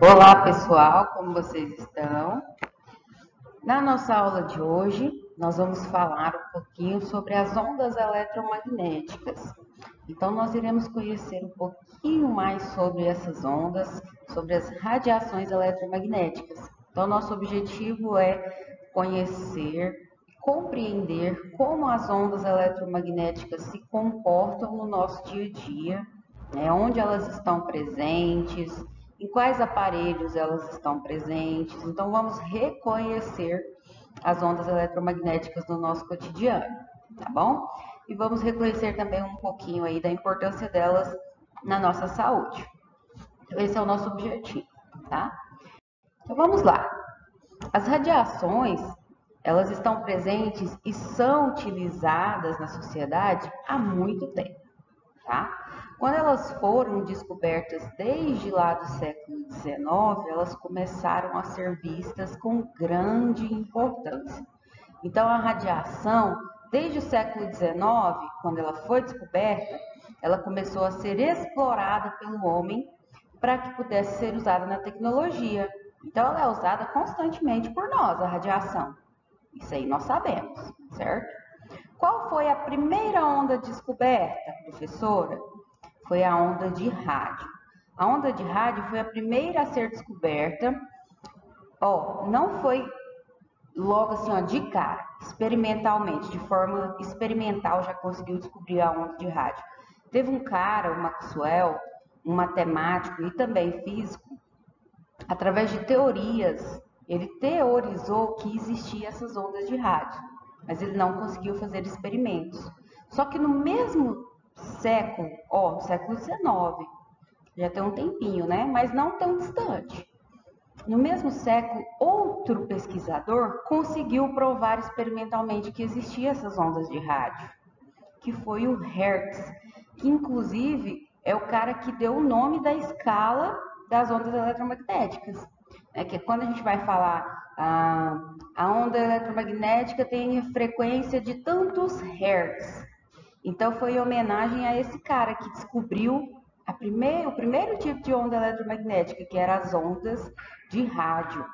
Olá pessoal, como vocês estão? Na nossa aula de hoje, nós vamos falar um pouquinho sobre as ondas eletromagnéticas. Então, nós iremos conhecer um pouquinho mais sobre essas ondas, sobre as radiações eletromagnéticas. Então, nosso objetivo é conhecer, compreender como as ondas eletromagnéticas se comportam no nosso dia a dia, né? Onde elas estão presentes, em quais aparelhos elas estão presentes. Então, vamos reconhecer as ondas eletromagnéticas no nosso cotidiano, tá bom? E vamos reconhecer também um pouquinho aí da importância delas na nossa saúde. Então, esse é o nosso objetivo, tá? Então, vamos lá. As radiações, elas estão presentes e são utilizadas na sociedade há muito tempo, tá? Quando elas foram descobertas desde lá do século XIX, elas começaram a ser vistas com grande importância. Então, a radiação, desde o século XIX, quando ela foi descoberta, ela começou a ser explorada pelo homem para que pudesse ser usada na tecnologia. Então, ela é usada constantemente por nós, a radiação. Isso aí nós sabemos, certo? Qual foi a primeira onda descoberta, professora? Foi a onda de rádio. A onda de rádio foi a primeira a ser descoberta. Não foi logo assim, de cara, experimentalmente, de forma experimental, já conseguiu descobrir a onda de rádio. Teve um cara, o Maxwell, um matemático e também físico, através de teorias, ele teorizou que existiam essas ondas de rádio, mas ele não conseguiu fazer experimentos. Só que no mesmo século, no século XIX, já tem um tempinho, né? Mas não tão distante. No mesmo século, outro pesquisador conseguiu provar experimentalmente que existiam essas ondas de rádio, que foi o Hertz, que inclusive é o cara que deu o nome da escala das ondas eletromagnéticas. Que quando a gente vai falar a onda eletromagnética tem frequência de tantos hertz. Então foi em homenagem a esse cara que descobriu o primeiro tipo de onda eletromagnética, que eram as ondas de rádio.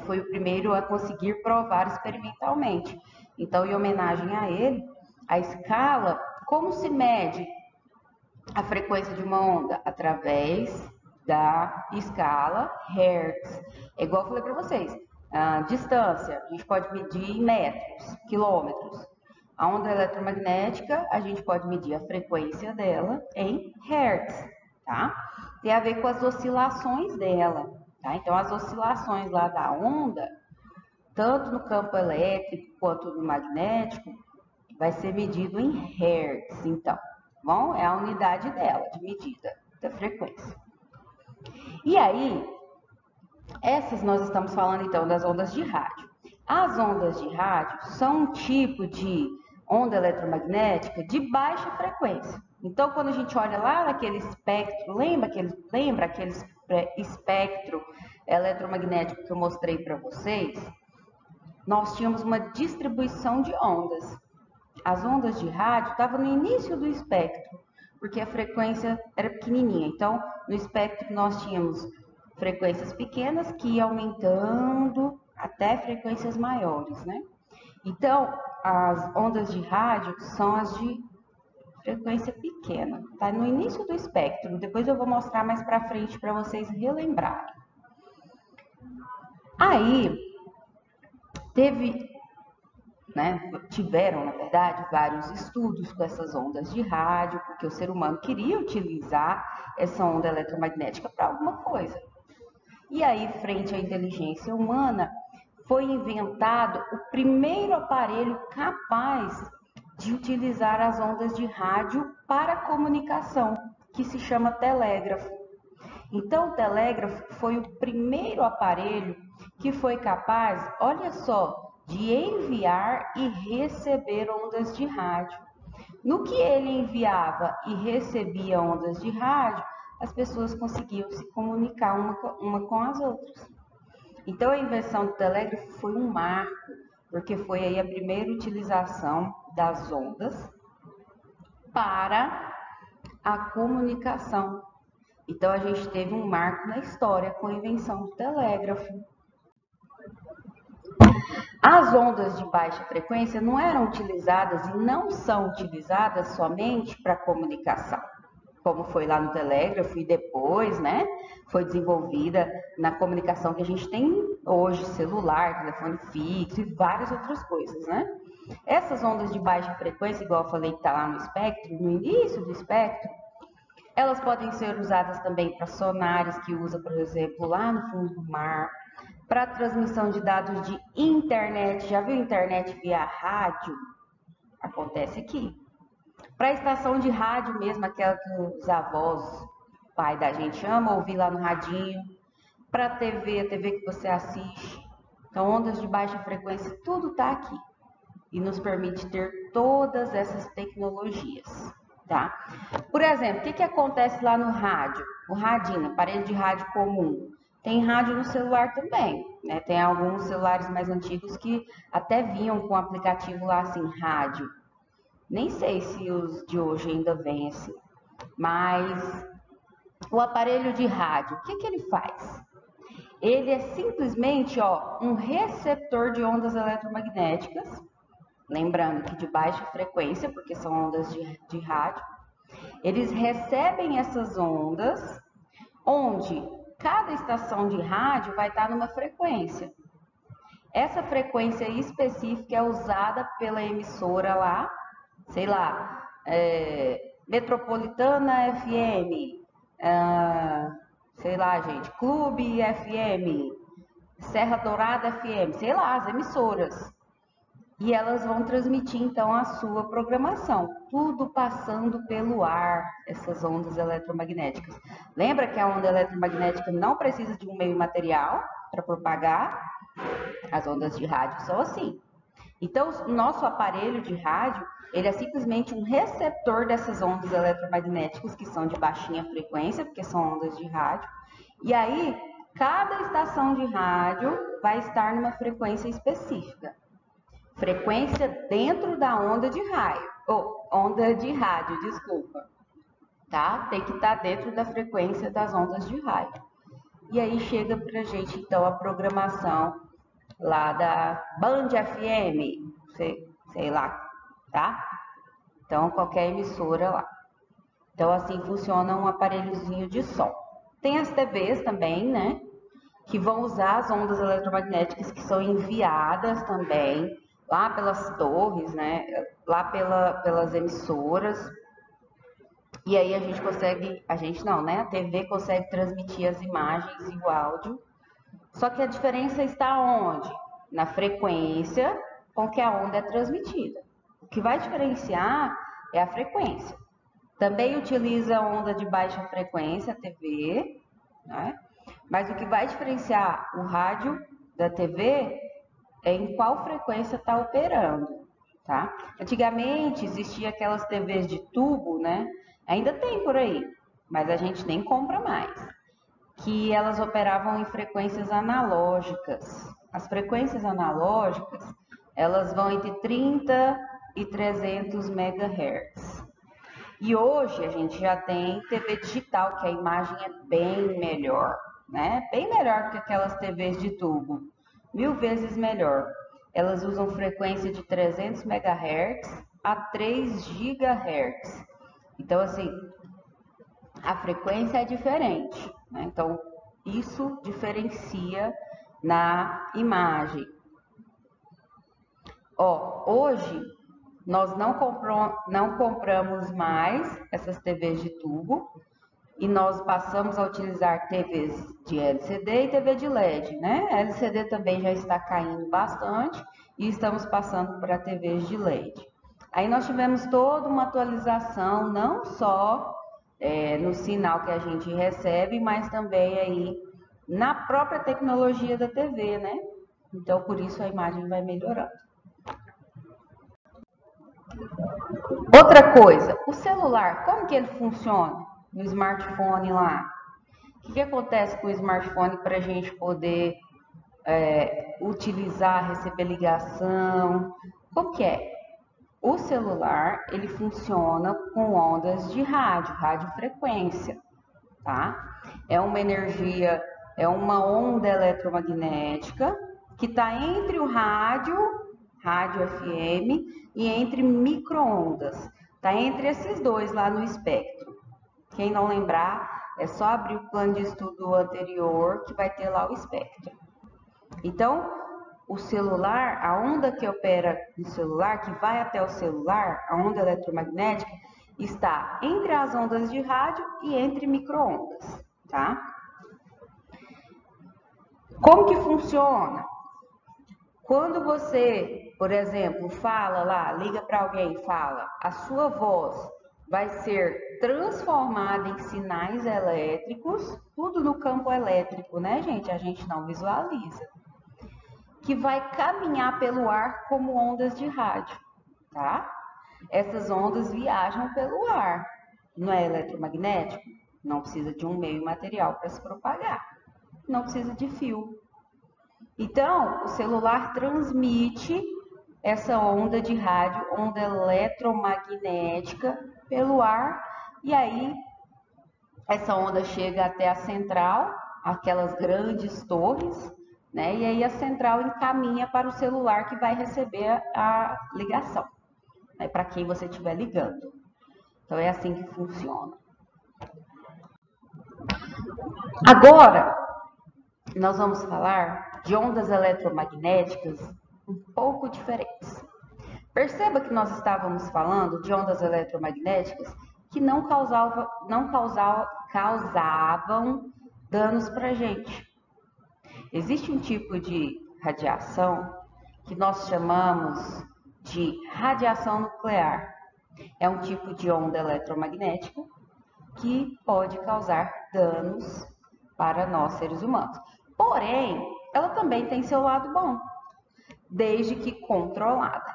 Foi o primeiro a conseguir provar experimentalmente. Então, em homenagem a ele, a escala, como se mede a frequência de uma onda? Através da escala Hertz. É igual eu falei para vocês, a distância, a gente pode medir em metros, quilômetros. A onda eletromagnética, a gente pode medir a frequência dela em Hertz, tá? Tem a ver com as oscilações dela, tá? Então, as oscilações lá da onda, tanto no campo elétrico quanto no magnético, vai ser medido em Hertz, então. Bom, é a unidade dela, de medida da frequência. E aí, essas nós estamos falando então das ondas de rádio. As ondas de rádio são um tipo de onda eletromagnética de baixa frequência. Então, quando a gente olha lá naquele espectro, lembra aquele espectro eletromagnético que eu mostrei para vocês? Nós tínhamos uma distribuição de ondas. As ondas de rádio estavam no início do espectro, porque a frequência era pequenininha. Então, no espectro nós tínhamos frequências pequenas que iam aumentando até frequências maiores, né? Então, as ondas de rádio são as de frequência pequena, tá no início do espectro. Depois eu vou mostrar mais para frente para vocês relembrarem. Aí, tiveram, na verdade, vários estudos com essas ondas de rádio, porque o ser humano queria utilizar essa onda eletromagnética para alguma coisa. E aí, frente à inteligência humana, foi inventado o primeiro aparelho capaz de utilizar as ondas de rádio para comunicação, que se chama telégrafo. Então, o telégrafo foi o primeiro aparelho que foi capaz, olha só, de enviar e receber ondas de rádio. No que ele enviava e recebia ondas de rádio, as pessoas conseguiam se comunicar uma com as outras. Então, a invenção do telégrafo foi um marco, porque foi aí a primeira utilização das ondas para a comunicação. Então a gente teve um marco na história com a invenção do telégrafo. As ondas de baixa frequência não eram utilizadas e não são utilizadas somente para comunicação, como foi lá no telégrafo e depois, né, foi desenvolvida na comunicação que a gente tem hoje, celular, telefone fixo e várias outras coisas, né? Essas ondas de baixa frequência, igual eu falei que está lá no espectro, no início do espectro, elas podem ser usadas também para sonares, que usa, por exemplo, lá no fundo do mar, para transmissão de dados de internet. Já viu internet via rádio? Acontece aqui. Para estação de rádio mesmo, aquela que os avós, pai da gente ama ouvir lá no radinho. Para a TV que você assiste. Então, ondas de baixa frequência, tudo está aqui. E nos permite ter todas essas tecnologias, tá? Por exemplo, o que acontece lá no rádio? O radinho, aparelho de rádio comum. Tem rádio no celular também, né? Tem alguns celulares mais antigos que até vinham com o aplicativo lá assim, rádio. Nem sei se os de hoje ainda vêm assim. Mas o aparelho de rádio, o que ele faz? Ele é simplesmente um receptor de ondas eletromagnéticas, lembrando que de baixa frequência, porque são ondas de rádio. Eles recebem essas ondas, onde cada estação de rádio vai estar numa frequência. Essa frequência específica é usada pela emissora lá, sei lá, Metropolitana FM, sei lá, gente, Clube FM, Serra Dourada FM, sei lá, as emissoras. E elas vão transmitir, então, a sua programação. Tudo passando pelo ar, essas ondas eletromagnéticas. Lembra que a onda eletromagnética não precisa de um meio material para propagar? As ondas de rádio são assim. Então, o nosso aparelho de rádio, ele é simplesmente um receptor dessas ondas eletromagnéticas, que são de baixinha frequência, porque são ondas de rádio. E aí, cada estação de rádio vai estar numa frequência específica. Frequência dentro da onda de rádio, desculpa, tá? Tem que estar dentro da frequência das ondas de rádio. E aí chega pra gente, então, a programação lá da Band FM, sei lá, tá? Então, qualquer emissora lá. Então, assim funciona um aparelhozinho de som. Tem as TVs também, né? Que vão usar as ondas eletromagnéticas que são enviadas também lá pelas torres, né? Lá pelas emissoras. E aí a TV consegue transmitir as imagens e o áudio. Só que a diferença está onde? Na frequência com que a onda é transmitida. O que vai diferenciar é a frequência. Também utiliza a onda de baixa frequência, a TV, né? Mas o que vai diferenciar o rádio da TV é em qual frequência está operando, tá? Antigamente existia aquelas TVs de tubo, né? Ainda tem por aí, mas a gente nem compra mais. Que elas operavam em frequências analógicas. As frequências analógicas, elas vão entre 30 e 300 MHz. E hoje a gente já tem TV digital, que a imagem é bem melhor, né? Bem melhor que aquelas TVs de tubo. 1000 vezes melhor. Elas usam frequência de 300 MHz a 3 GHz. Então, assim, a frequência é diferente, né? Então, isso diferencia na imagem. Hoje, nós não compramos mais essas TVs de tubo e nós passamos a utilizar TVs de LCD e TV de LED, né? A LCD também já está caindo bastante e estamos passando para TVs de LED. Aí nós tivemos toda uma atualização, não só no sinal que a gente recebe, mas também aí na própria tecnologia da TV, né? Então, por isso a imagem vai melhorando. Outra coisa, o celular, como que ele funciona no smartphone lá? O que acontece com o smartphone para a gente poder utilizar, receber ligação? Como que é? O celular, ele funciona com ondas de rádio, radiofrequência. tá? É uma energia, é uma onda eletromagnética que está entre o rádio FM, e entre micro-ondas. Está entre esses dois lá no espectro. Quem não lembrar, é só abrir o plano de estudo anterior que vai ter lá o espectro. Então, o celular, a onda que opera no celular, que vai até o celular, a onda eletromagnética, está entre as ondas de rádio e entre micro-ondas, tá? Como que funciona? Quando você, por exemplo, fala lá, liga para alguém e fala, a sua voz vai ser transformada em sinais elétricos, tudo no campo elétrico, né, gente? A gente não visualiza. Que vai caminhar pelo ar como ondas de rádio, tá? Essas ondas viajam pelo ar. Não é eletromagnético? Não precisa de um meio material para se propagar. Não precisa de fio. Então, o celular transmite essa onda de rádio, onda eletromagnética, pelo ar, e aí essa onda chega até a central, aquelas grandes torres, né? E aí a central encaminha para o celular que vai receber a ligação, né? Para quem você estiver ligando. Então é assim que funciona. Agora, nós vamos falar de ondas eletromagnéticas um pouco diferentes. Perceba que nós estávamos falando de ondas eletromagnéticas que não causavam danos para a gente. Existe um tipo de radiação que nós chamamos de radiação nuclear. É um tipo de onda eletromagnética que pode causar danos para nós seres humanos. Porém, ela também tem seu lado bom, desde que controlada,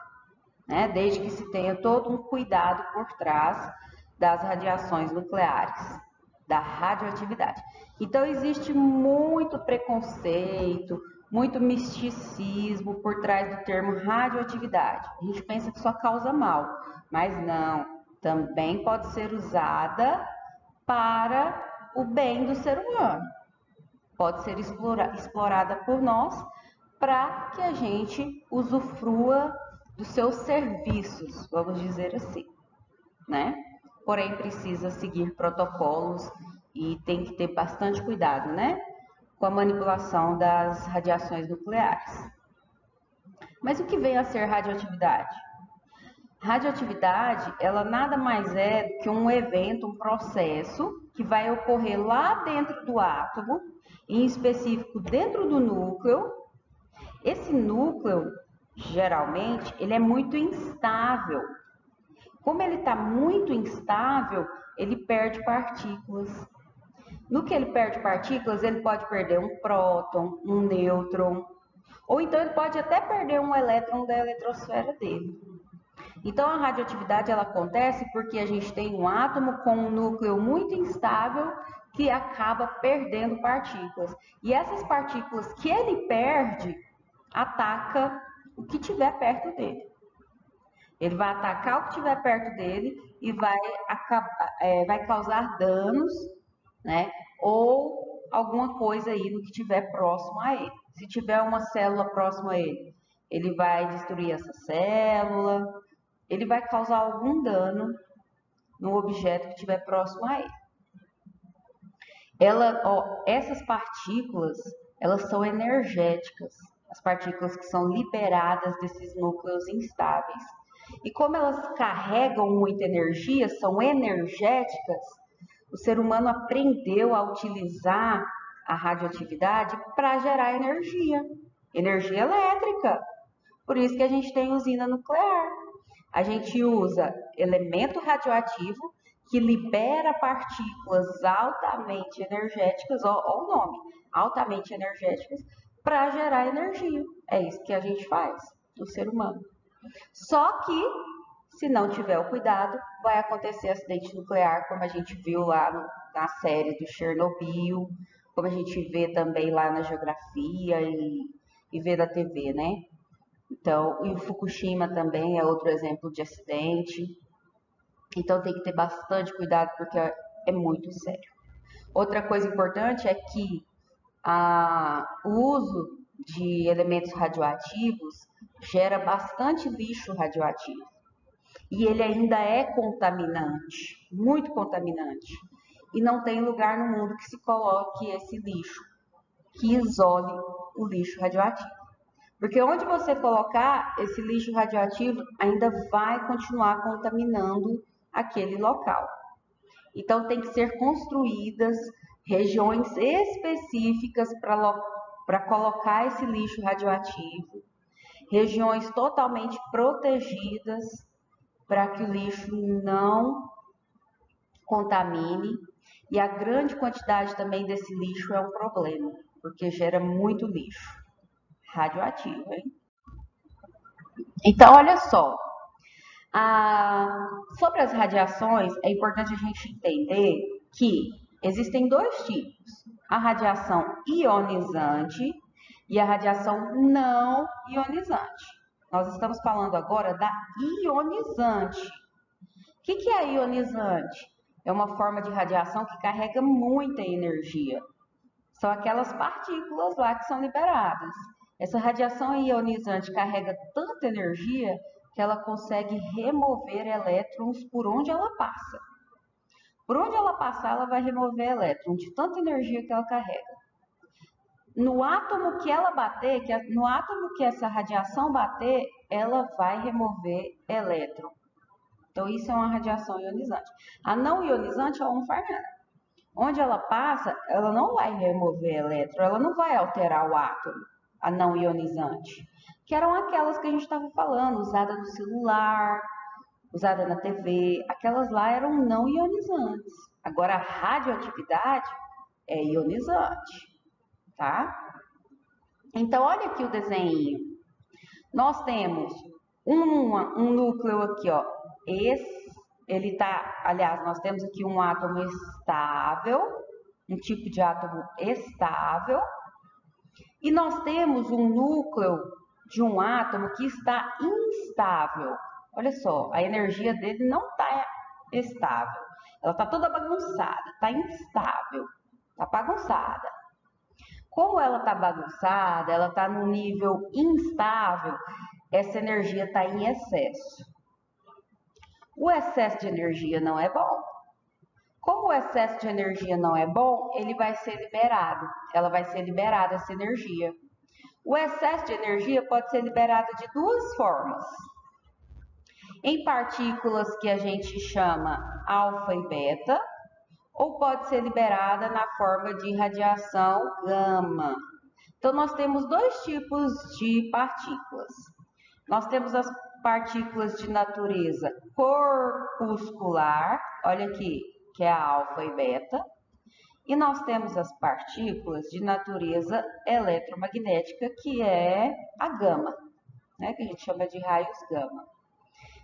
né? Desde que se tenha todo um cuidado por trás das radiações nucleares, da radioatividade. Então, existe muito preconceito, muito misticismo por trás do termo radioatividade. A gente pensa que só causa mal, mas não, também pode ser usada para o bem do ser humano. Pode ser explorada por nós para que a gente usufrua dos seus serviços, vamos dizer assim, né? Porém, precisa seguir protocolos e tem que ter bastante cuidado, né? Com a manipulação das radiações nucleares. Mas o que vem a ser radioatividade? Radioatividade, ela nada mais é do que um evento, um processo que vai ocorrer lá dentro do átomo, em específico dentro do núcleo. Esse núcleo, geralmente, ele é muito instável. Como ele está muito instável, ele perde partículas. No que ele perde partículas, ele pode perder um próton, um nêutron, ou então ele pode até perder um elétron da eletrosfera dele. Então, a radioatividade ela acontece porque a gente tem um átomo com um núcleo muito instável que acaba perdendo partículas. E essas partículas que ele perde, ataca o que tiver perto dele. Ele vai atacar o que estiver perto dele e vai causar danos, né? Ou alguma coisa aí no que estiver próximo a ele. Se tiver uma célula próxima a ele, ele vai destruir essa célula, ele vai causar algum dano no objeto que estiver próximo a ele. Essas partículas, elas são energéticas, as partículas que são liberadas desses núcleos instáveis. E como elas carregam muita energia, são energéticas, o ser humano aprendeu a utilizar a radioatividade para gerar energia elétrica. Por isso que a gente tem usina nuclear. A gente usa elemento radioativo que libera partículas altamente energéticas, olha o nome, altamente energéticas, para gerar energia. É isso que a gente faz, o ser humano. Só que, se não tiver o cuidado, vai acontecer acidente nuclear, como a gente viu lá na série do Chernobyl, como a gente vê também lá na geografia e vê na TV, né? Então, e o Fukushima também é outro exemplo de acidente. Então, tem que ter bastante cuidado porque é muito sério. Outra coisa importante é que o uso de elementos radioativos gera bastante lixo radioativo. E ele ainda é contaminante, muito contaminante. E não tem lugar no mundo que se coloque esse lixo, que isole o lixo radioativo. Porque onde você colocar esse lixo radioativo, ainda vai continuar contaminando aquele local. Então, tem que ser construídas regiões específicas para colocar esse lixo radioativo, regiões totalmente protegidas para que o lixo não contamine. E a grande quantidade também desse lixo é um problema, porque gera muito lixo radioativo, hein? Então, olha só, sobre as radiações, é importante a gente entender que existem dois tipos: a radiação ionizante e a radiação não ionizante. Nós estamos falando agora da ionizante. O que é ionizante? É uma forma de radiação que carrega muita energia. São aquelas partículas lá que são liberadas. Essa radiação ionizante carrega tanta energia que ela consegue remover elétrons por onde ela passa. Por onde ela passar, ela vai remover elétrons de tanta energia que ela carrega. No átomo que ela bater, no átomo que essa radiação bater, ela vai remover elétron. Então, isso é uma radiação ionizante. A não ionizante, ela não faz nada. Onde ela passa, ela não vai remover elétron, ela não vai alterar o átomo, a não ionizante. Que eram aquelas que a gente estava falando, usada no celular, usada na TV, aquelas lá eram não ionizantes. Agora, a radioatividade é ionizante, tá? Então, olha aqui o desenho. Nós temos um núcleo aqui, ó. Ele tá, aliás, nós temos aqui um átomo estável, um tipo de átomo estável, e nós temos um núcleo de um átomo que está instável. Olha só, a energia dele não está estável, ela está toda bagunçada, está instável, está bagunçada. Como ela está bagunçada, ela está num nível instável, essa energia está em excesso. O excesso de energia não é bom. Como o excesso de energia não é bom, ele vai ser liberado. Ela vai ser liberada essa energia. O excesso de energia pode ser liberado de duas formas. Em partículas que a gente chama alfa e beta, ou pode ser liberada na forma de radiação gama. Então, nós temos dois tipos de partículas. Nós temos as partículas de natureza corpuscular, olha aqui, que é a alfa e beta, e nós temos as partículas de natureza eletromagnética, que é a gama, né, que a gente chama de raios gama.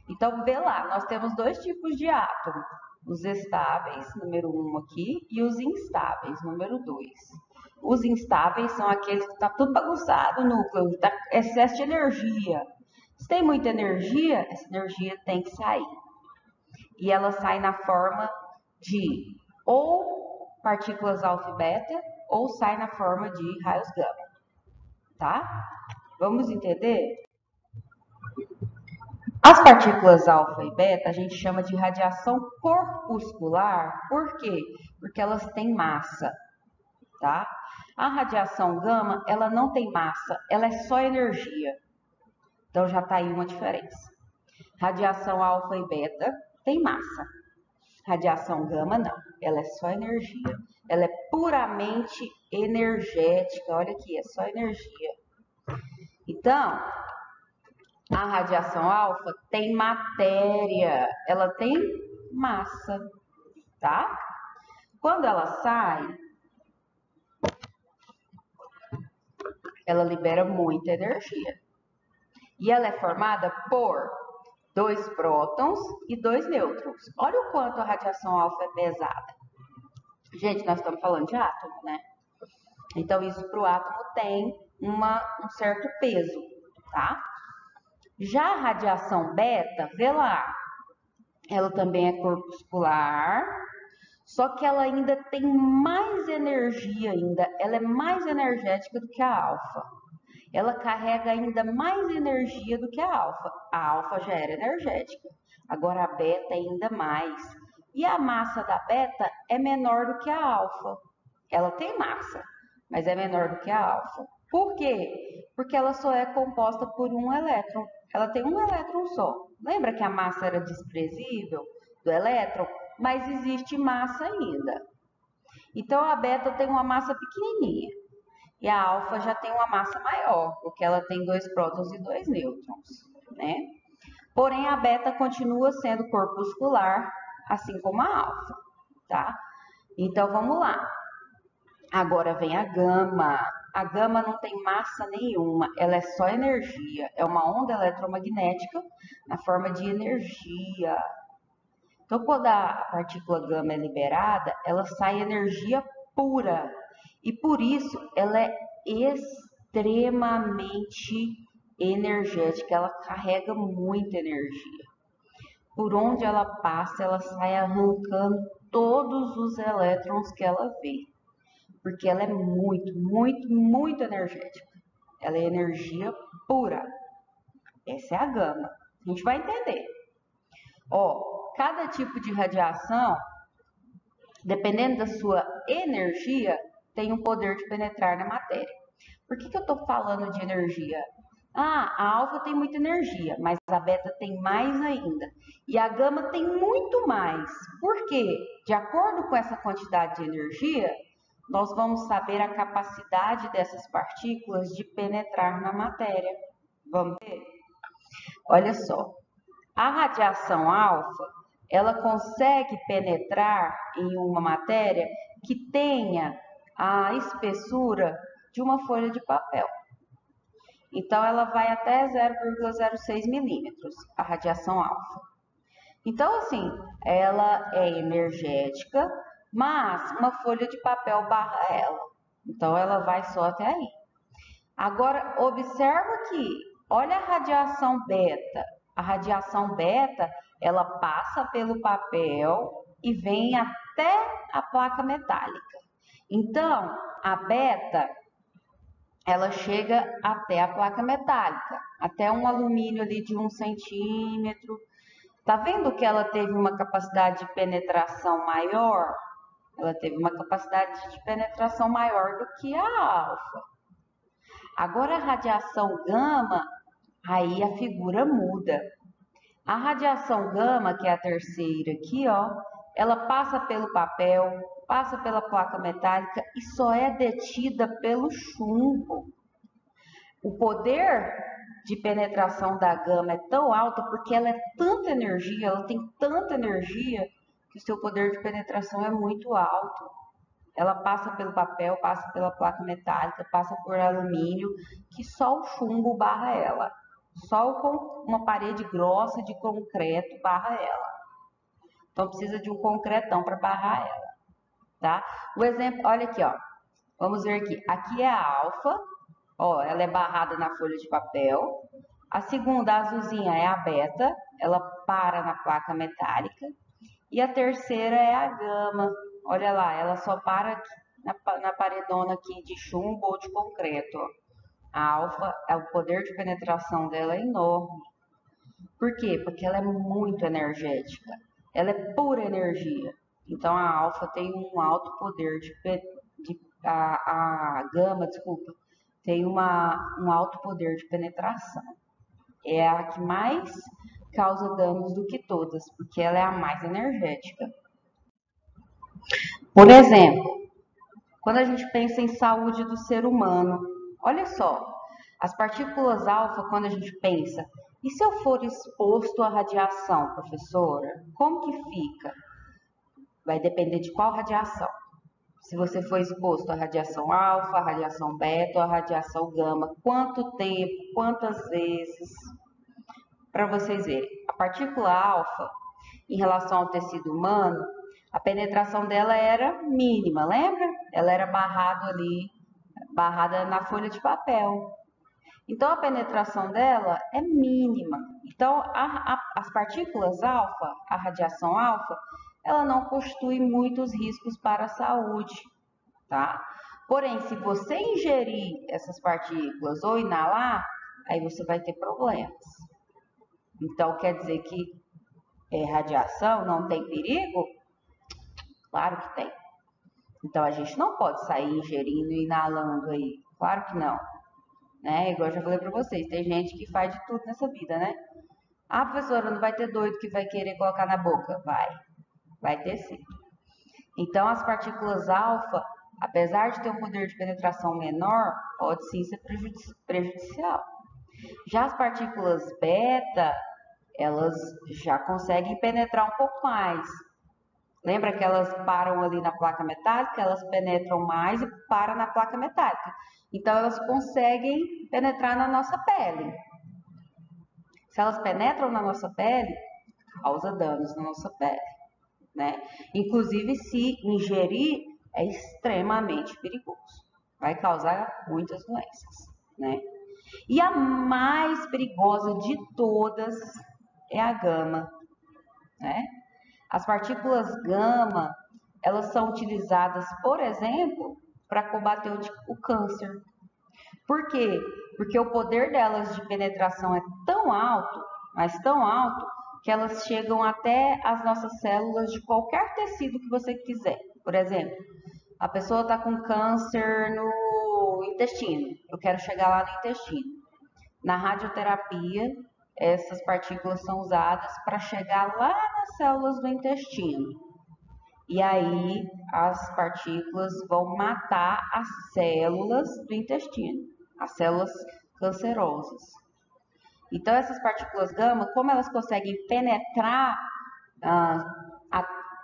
Então, vê lá, nós temos dois tipos de átomo, os estáveis, número 1 aqui, e os instáveis, número 2. Os instáveis são aqueles que está tudo bagunçado, o núcleo, está excesso de energia. Se tem muita energia, essa energia tem que sair. E ela sai na forma de ou partículas alfa e beta, ou sai na forma de raios gama. Tá? Vamos entender? As partículas alfa e beta a gente chama de radiação corpuscular. Por quê? Porque elas têm massa. Tá? A radiação gama, ela não tem massa, ela é só energia. Então, já está aí uma diferença. Radiação alfa e beta tem massa. Radiação gama, não. Ela é só energia. Ela é puramente energética. Olha aqui, é só energia. Então, a radiação alfa tem matéria. Ela tem massa, tá? Quando ela sai, ela libera muita energia. E ela é formada por 2 prótons e 2 nêutrons. Olha o quanto a radiação alfa é pesada. Gente, nós estamos falando de átomo, né? Então, isso para o átomo tem um certo peso, tá? Já a radiação beta, vê lá, ela também é corpuscular, Só que ela ainda tem mais energia ainda, ela é mais energética do que a alfa. Ela carrega ainda mais energia do que a alfa. A alfa já era energética, agora a beta ainda mais. E a massa da beta é menor do que a alfa. Ela tem massa, mas é menor do que a alfa. Por quê? Porque ela só é composta por um elétron. Ela tem um elétron só. Lembra que a massa era desprezível do elétron? Mas existe massa ainda. Então a beta tem uma massa pequenininha. E a alfa já tem uma massa maior, porque ela tem 2 prótons e 2 nêutrons, né? Porém, a beta continua sendo corpuscular, assim como a alfa, tá? Então, vamos lá. Agora vem a gama. A gama não tem massa nenhuma, ela é só energia. É uma onda eletromagnética na forma de energia. Então, quando a partícula gama é liberada, ela sai energia pura. E por isso, ela é extremamente energética. Ela carrega muita energia. Por onde ela passa, ela sai arrancando todos os elétrons que ela vê. Porque ela é muito energética. Ela é energia pura. Essa é a gama. A gente vai entender. Ó, cada tipo de radiação, dependendo da sua energia, tem um poder de penetrar na matéria. Por que eu estou falando de energia? A alfa tem muita energia, mas a beta tem mais ainda. E a gama tem muito mais. Por quê? De acordo com essa quantidade de energia, nós vamos saber a capacidade dessas partículas de penetrar na matéria. Vamos ver? Olha só. A radiação alfa, ela consegue penetrar em uma matéria que tenha a espessura de uma folha de papel. Então, ela vai até 0,06 milímetros, a radiação alfa. Então, assim, ela é energética, mas uma folha de papel barra ela. Então, ela vai só até aí. Agora, observa que, olha a radiação beta. A radiação beta, ela passa pelo papel e vem até a placa metálica. Então, a beta, ela chega até a placa metálica, até um alumínio ali de 1 centímetro. Tá vendo que ela teve uma capacidade de penetração maior? Ela teve uma capacidade de penetração maior do que a alfa. Agora a radiação gama, aí a figura muda. A radiação gama, que é a terceira aqui, ó, ela passa pelo papel, passa pela placa metálica e só é detida pelo chumbo. O poder de penetração da gama é tão alto porque ela é tanta energia, ela tem tanta energia que o seu poder de penetração é muito alto. Ela passa pelo papel, passa pela placa metálica, passa por alumínio, que só o chumbo barra ela. Só com uma parede grossa de concreto barra ela. Então precisa de um concretão para barrar ela, tá? O exemplo, olha aqui, ó. Vamos ver aqui. Aqui é a alfa, ó, ela é barrada na folha de papel. A segunda, a azulzinha, é a beta, ela para na placa metálica. E a terceira é a gama. Olha lá, ela só para aqui, na paredona aqui de chumbo ou de concreto, ó. A alfa, o poder de penetração dela é enorme. Por quê? Porque ela é muito energética. Ela é pura energia. Então, a alfa tem um alto poder a gama, desculpa, tem um alto poder de penetração. É a que mais causa danos do que todas, porque ela é a mais energética. Por exemplo, quando a gente pensa em saúde do ser humano, olha só, as partículas alfa, quando a gente pensa, e se eu for exposto à radiação, professora, como que fica? Vai depender de qual radiação. Se você for exposto à radiação alfa, à radiação beta ou à radiação gama, quanto tempo, quantas vezes? Para vocês verem, a partícula alfa, em relação ao tecido humano, a penetração dela era mínima, lembra? Ela era barrada na folha de papel. Então, a penetração dela é mínima. Então, as partículas alfa, a radiação alfa, ela não constitui muitos riscos para a saúde, tá? Porém, se você ingerir essas partículas ou inalar, aí você vai ter problemas. Então, quer dizer que radiação não tem perigo? Claro que tem. Então, a gente não pode sair ingerindo e inalando aí. Claro que não. Né? Igual eu já falei para vocês, tem gente que faz de tudo nessa vida, né? Ah, professora, não vai ter doido que vai querer colocar na boca? Vai ter sim. Então, as partículas alfa, apesar de ter um poder de penetração menor, pode sim ser prejudicial. Já as partículas beta, elas já conseguem penetrar um pouco mais. Lembra que elas param ali na placa metálica, elas penetram mais e param na placa metálica. Então, elas conseguem penetrar na nossa pele. Se elas penetram na nossa pele, causa danos na nossa pele, né? Inclusive, se ingerir, é extremamente perigoso. Vai causar muitas doenças, né? E a mais perigosa de todas é a gama, né? As partículas gama, elas são utilizadas, por exemplo, para combater o câncer. Por quê? Porque o poder delas de penetração é tão alto, mas tão alto, que elas chegam até as nossas células de qualquer tecido que você quiser. Por exemplo, a pessoa está com câncer no intestino, eu quero chegar lá no intestino. Na radioterapia, essas partículas são usadas para chegar lá nas células do intestino. E aí as partículas vão matar as células do intestino, as células cancerosas. Então essas partículas gama, como elas conseguem penetrar,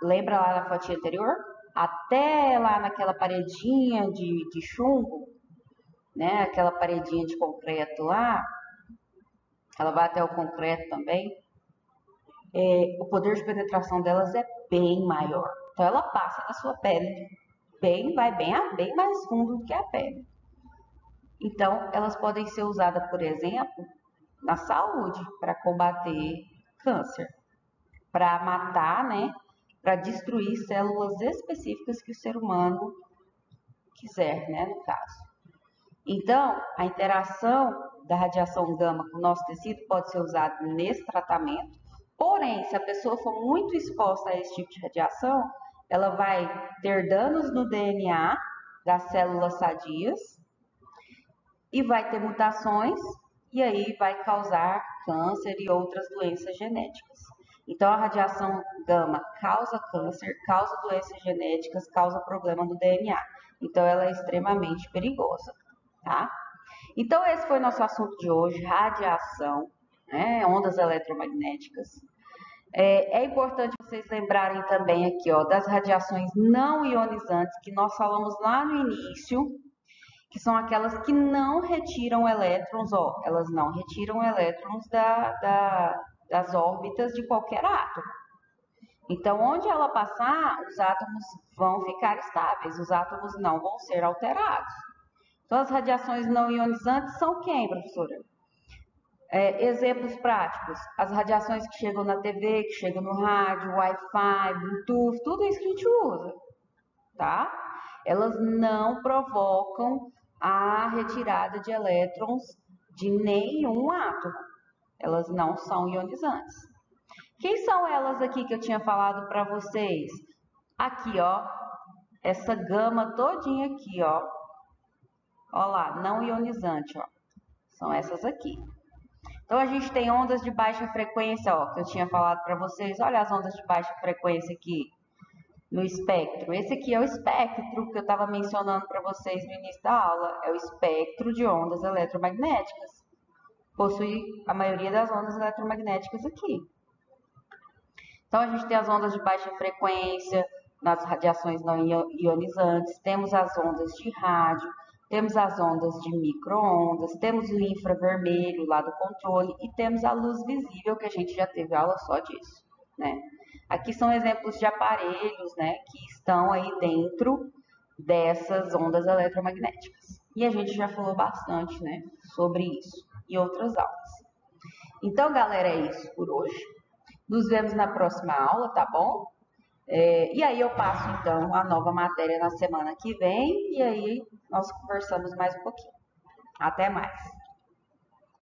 lembra lá na fotinha anterior? Até lá naquela paredinha de chumbo, né? Aquela paredinha de concreto lá, ela vai até o concreto também. O poder de penetração delas é bem maior. Então ela passa na sua pele, vai bem mais fundo do que a pele. Então elas podem ser usadas, por exemplo, na saúde, para combater câncer, para matar, né? Para destruir células específicas que o ser humano quiser, né? No caso. Então, a interação da radiação gama com o nosso tecido pode ser usada nesse tratamento. Porém, se a pessoa for muito exposta a esse tipo de radiação, ela vai ter danos no DNA das células sadias e vai ter mutações e aí vai causar câncer e outras doenças genéticas. Então, a radiação gama causa câncer, causa doenças genéticas, causa problema no DNA. Então, ela é extremamente perigosa, tá? Então, esse foi nosso assunto de hoje, radiação, né? Ondas eletromagnéticas. É importante vocês lembrarem também aqui, ó, das radiações não ionizantes que nós falamos lá no início, que são aquelas que não retiram elétrons, ó, elas não retiram elétrons das órbitas de qualquer átomo. Então, onde ela passar, os átomos vão ficar estáveis, os átomos não vão ser alterados. Então, as radiações não ionizantes são quem, professora? Exemplos práticos, as radiações que chegam na TV, que chegam no rádio, Wi-Fi, Bluetooth, tudo isso que a gente usa, tá? Elas não provocam a retirada de elétrons de nenhum átomo. Elas não são ionizantes. Quem são elas aqui que eu tinha falado para vocês? Aqui, ó, essa gama todinha aqui, ó. Ó lá, não ionizante, ó. São essas aqui. Então, a gente tem ondas de baixa frequência, ó, que eu tinha falado para vocês. Olha as ondas de baixa frequência aqui no espectro. Esse aqui é o espectro que eu estava mencionando para vocês no início da aula. É o espectro de ondas eletromagnéticas. Possui a maioria das ondas eletromagnéticas aqui. Então, a gente tem as ondas de baixa frequência, nas radiações não ionizantes, temos as ondas de rádio, temos as ondas de micro-ondas, temos o infravermelho lá do controle e temos a luz visível, que a gente já teve aula só disso, né? Aqui são exemplos de aparelhos, né, que estão aí dentro dessas ondas eletromagnéticas. E a gente já falou bastante, né, sobre isso e outras aulas. Então, galera, é isso por hoje. Nos vemos na próxima aula, tá bom? E aí eu passo, então, a nova matéria na semana que vem, e aí nós conversamos mais um pouquinho. Até mais!